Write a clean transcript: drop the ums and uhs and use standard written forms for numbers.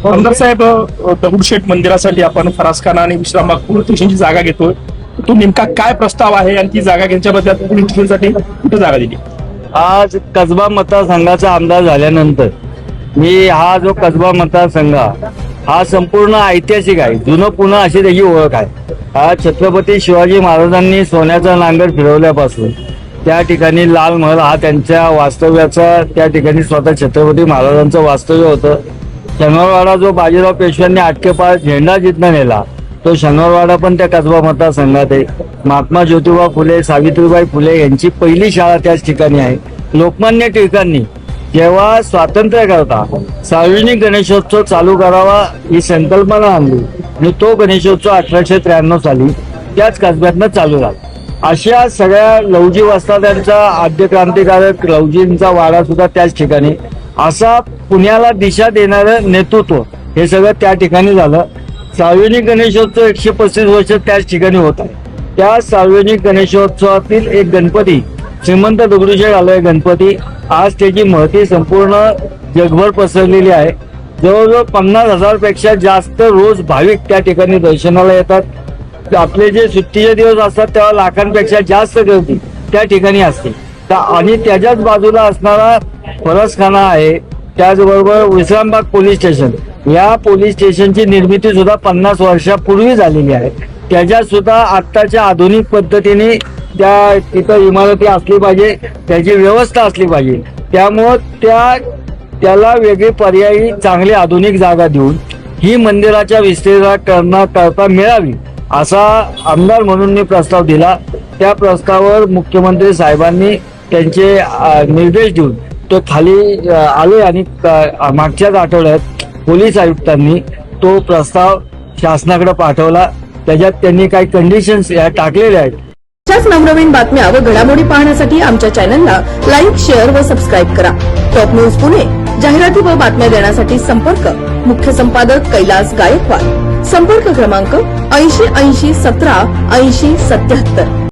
आमदार साहेब, दगडूशेठ मंदिरासाठी आपण फरासखाना आणि विश्रामबाग पोलीस स्टेशनची जागा घेतोय. तो नेमका काय प्रस्ताव आहे आणि ती जागा घेण्याच्या पोलीस स्टेशनसाठी कुठे जागा दिली? आज कसबा मतदारसंघाचा आमदार झाल्यानंतर मी हा जो कसबा मतदारसंघ हा संपूर्ण ऐतिहासिक आहे. जुनं पुणे अशी त्याची ओळख आहे. हा छत्रपती शिवाजी महाराजांनी सोन्याचा नांगर फिरवल्यापासून त्या ठिकाणी लाल महल हा त्यांच्या वास्तव्याचा, त्या ठिकाणी स्वतः छत्रपती महाराजांचं वास्तव्य होतं. शनिवारवाडा जो बाजीराव पेशव्यांनी आटकेपार झेंडा जिथनं नेला तो शनिवारवाडा पण त्या कसबा मतदारसंघात आहे. महात्मा ज्योतिबा फुले, सावित्रीबाई फुले यांची पहिली शाळा त्याच ठिकाणी आहे. लोकमान्य टिळकांनी जेव्हा स्वातंत्र्य करता सार्वजनिक गणेशोत्सव चालू करावा ही संकल्पना आणली आणि तो गणेशोत्सव 1893 साली त्याच कसब्यातनं चालू झाला. अशा सगळ्या लवजी वस्तादांचा आद्य क्रांतिकारक लवजींचा वाडा सुद्धा त्याच ठिकाणी, असा पुण्याला दिशा देणारं नेतृत्व हे सगळं त्या ठिकाणी झालं. सार्वजनिक गणेशोत्सव 135 वर्ष त्याच ठिकाणी होत आहे. त्या सार्वजनिक गणेशोत्सवातील एक गणपती श्रीमंत दगडूशेठ हलवाई गणपती आज त्याची महती संपूर्ण जगभर पसरलेली आहे. जवळजवळ 50,000 पेक्षा जास्त रोज भाविक त्या ठिकाणी दर्शनाला येतात. आपले जे सुट्टीचे दिवस असतात तेव्हा लाखांपेक्षा जास्त गर्दी त्या ठिकाणी असते. आणि त्याच्याच बाजूला असणारा फरसखाना आहे. त्याचबरोबर विश्रामबाग पोलीस स्टेशन, या पोलीस स्टेशनची निर्मिती सुद्धा 50 वर्षापूर्वी झालेली आहे. त्याच्यात सुद्धा आत्ताच्या आधुनिक पद्धतीने त्या तिथं इमारती असली पाहिजे, त्याची व्यवस्था असली पाहिजे. त्यामुळं त्याला वेगळी पर्यायी चांगली आधुनिक जागा देऊन ही मंदिराच्या विस्तारीकरणाकरता मिळावी असा आमदार म्हणून मी प्रस्ताव दिला. त्या प्रस्तावावर मुख्यमंत्री साहेबांनी त्यांचे निर्देश देऊन तो खाली आले आणि मागच्याच आठवड्यात पोलीस आयुक्तांनी तो प्रस्ताव शासनाकडे पाठवला. त्याच्यात त्यांनी काही कंडिशन्स टाकलेल्या आहेत. अशाच नवनवीन बातम्या व घडामोडी पाहण्यासाठी आमच्या चॅनलला लाईक, शेअर व सबस्क्राईब करा. टॉप न्यूज पुणे जाहिराती व बातम्या देण्यासाठी संपर्क मुख्य संपादक कैलास गायकवाड. संपर्क क्रमांक 80 80 17 80 77.